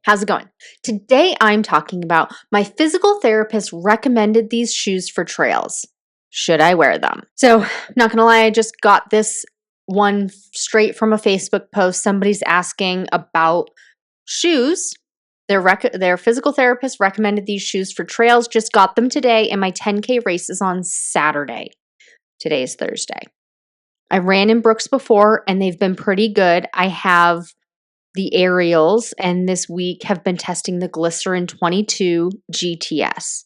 How's it going? Today I'm talking about my physical therapist recommended these shoes for trails. Should I wear them? So, not gonna lie, I just got this one straight from a Facebook post. Somebody's asking about shoes. Their physical therapist recommended these shoes for trails. Just got them today, and my 10K race is on Saturday. Today's Thursday. I ran in Brooks before, and they've been pretty good. I have the aerials, and this week have been testing the Glycerin 22 GTS.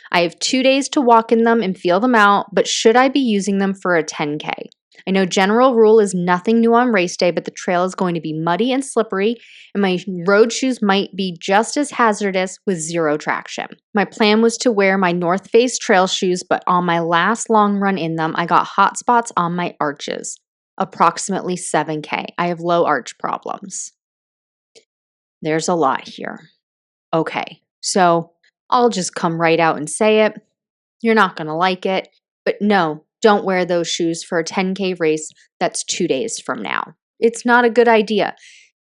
I have 2 days to walk in them and feel them out, but should I be using them for a 10K? I know general rule is nothing new on race day, but the trail is going to be muddy and slippery, and my road shoes might be just as hazardous with zero traction. My plan was to wear my North Face trail shoes, but on my last long run in them, I got hot spots on my arches, approximately 7K. I have low arch problems. There's a lot here. Okay, so I'll just come right out and say it. You're not going to like it, but no, don't wear those shoes for a 10K race that's 2 days from now. It's not a good idea.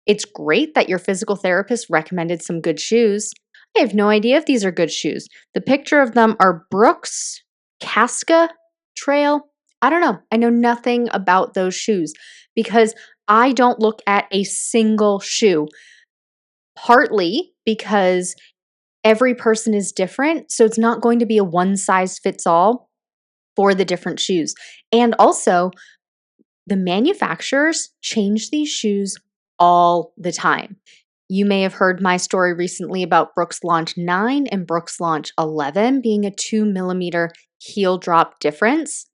It's great that your physical therapist recommended some good shoes. I have no idea if these are good shoes. The picture of them are Brooks Casca Trail. I don't know. I know nothing about those shoes because I don't look at a single shoe. Partly because every person is different, so it's not going to be a one size fits all for the different shoes. And also, the manufacturers change these shoes all the time. You may have heard my story recently about Brooks Launch 9 and Brooks Launch 11 being a 2mm heel drop difference.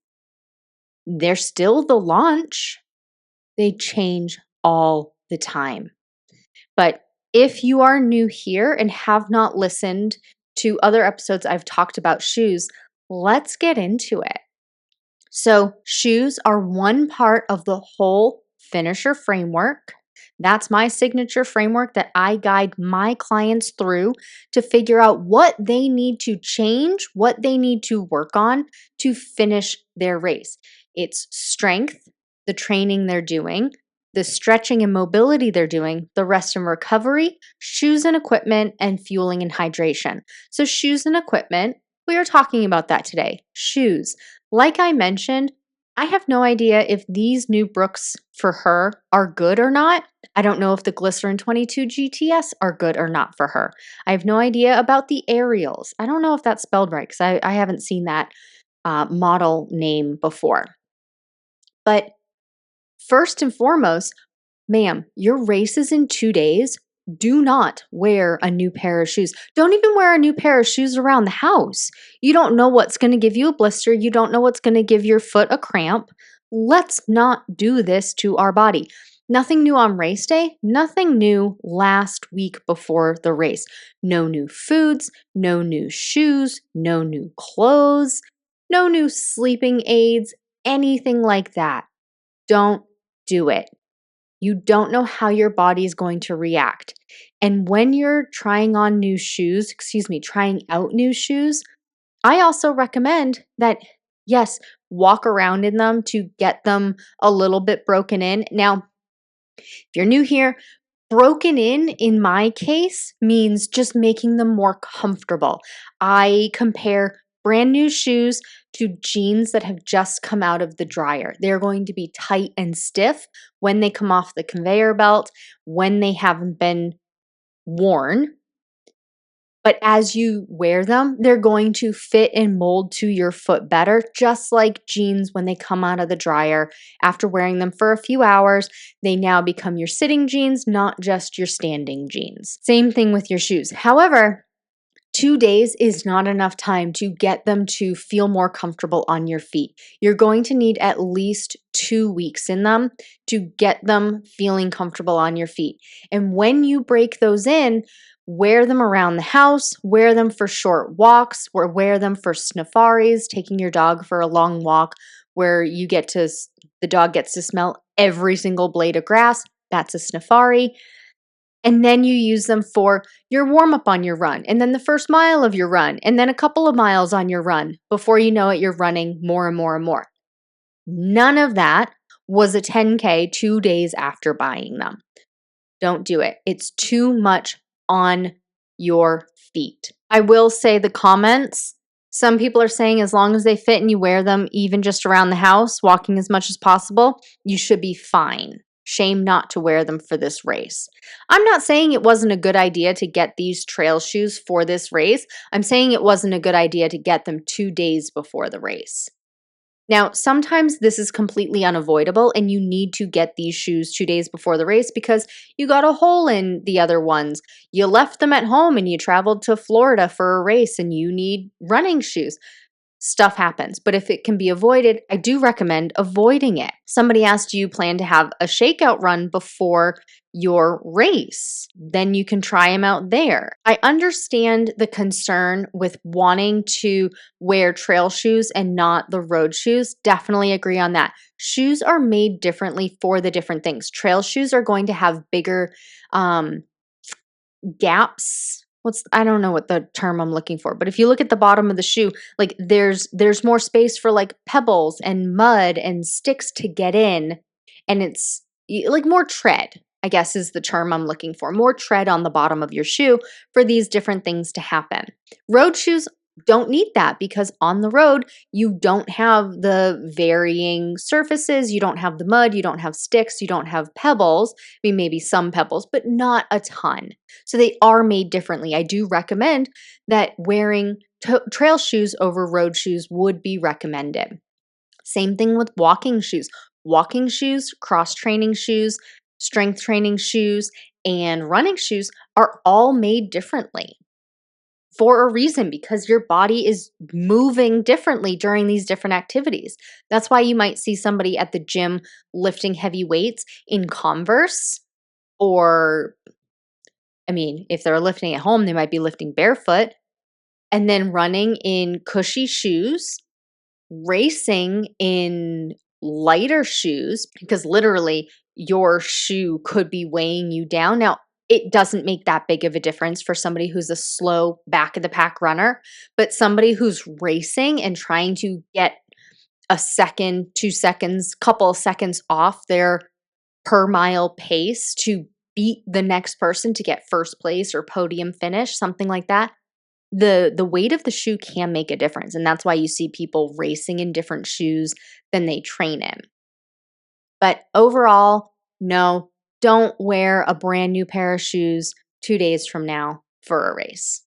They're still the launch. They change all the time. But if you are new here and have not listened to other episodes I've talked about shoes, let's get into it. So, shoes are one part of the whole finisher framework. That's my signature framework that I guide my clients through to figure out what they need to change, what they need to work on to finish their race. It's strength, the training they're doing, the stretching and mobility they're doing, the rest and recovery, shoes and equipment, and fueling and hydration. So shoes and equipment, we are talking about that today. Shoes. Like I mentioned, I have no idea if these new Brooks for her are good or not. I don't know if the Glycerin 22 GTS are good or not for her. I have no idea about the aerials. I don't know if that's spelled right because I haven't seen that model name before. But first and foremost, ma'am, your race is in 2 days. Do not wear a new pair of shoes. Don't even wear a new pair of shoes around the house. You don't know what's going to give you a blister. You don't know what's going to give your foot a cramp. Let's not do this to our body. Nothing new on race day, nothing new last week before the race. No new foods, no new shoes, no new clothes, no new sleeping aids, anything like that. Don't do it. You don't know how your body is going to react. And when you're trying out new shoes, I also recommend that, yes, walk around in them to get them a little bit broken in. Now, if you're new here, broken in my case, means just making them more comfortable. I compare brand new shoes to jeans that have just come out of the dryer. They're going to be tight and stiff when they come off the conveyor belt, when they haven't been worn. But as you wear them, they're going to fit and mold to your foot better, just like jeans when they come out of the dryer. After wearing them for a few hours, they now become your sitting jeans, not just your standing jeans. Same thing with your shoes. However, 2 days is not enough time to get them to feel more comfortable on your feet. You're going to need at least 2 weeks in them to get them feeling comfortable on your feet. And when you break those in, wear them around the house, wear them for short walks, or wear them for safari's, taking your dog for a long walk where the dog gets to smell every single blade of grass. That's a safari. And then you use them for your warm up on your run, and then the first mile of your run, and then a couple of miles on your run. Before you know it, you're running more and more and more. None of that was a 10K 2 days after buying them. Don't do it. It's too much on your feet. I will say the comments, some people are saying as long as they fit and you wear them even just around the house, walking as much as possible, you should be fine. Shame not to wear them for this race. I'm not saying it wasn't a good idea to get these trail shoes for this race. I'm saying it wasn't a good idea to get them 2 days before the race. Now, sometimes this is completely unavoidable and you need to get these shoes 2 days before the race because you got a hole in the other ones. You left them at home and you traveled to Florida for a race and you need running shoes. Stuff happens, but if it can be avoided, I do recommend avoiding it. Somebody asked, do you plan to have a shakeout run before your race? Then you can try them out there. I understand the concern with wanting to wear trail shoes and not the road shoes. Definitely agree on that. Shoes are made differently for the different things. Trail shoes are going to have bigger gaps. I don't know what the term I'm looking for, but if you look at the bottom of the shoe, like there's more space for like pebbles and mud and sticks to get in, and it's like more tread, I guess is the term I'm looking for. More tread on the bottom of your shoe for these different things to happen. Road shoes don't need that because on the road, you don't have the varying surfaces, you don't have the mud, you don't have sticks, you don't have pebbles. I mean, maybe some pebbles, but not a ton. So they are made differently. I do recommend that wearing trail shoes over road shoes would be recommended. Same thing with walking shoes. Walking shoes, cross training shoes, strength training shoes, and running shoes are all made differently for a reason because your body is moving differently during these different activities. That's why you might see somebody at the gym lifting heavy weights in Converse, or, I mean, if they're lifting at home, they might be lifting barefoot, and then running in cushy shoes, racing in lighter shoes, because literally your shoe could be weighing you down. Now, it doesn't make that big of a difference for somebody who's a slow back of the pack runner, but somebody who's racing and trying to get a second, 2 seconds, couple of seconds off their per mile pace to beat the next person to get first place or podium finish, something like that. The weight of the shoe can make a difference, and that's why you see people racing in different shoes than they train in. But overall, no, don't wear a brand new pair of shoes 2 days from now for a race.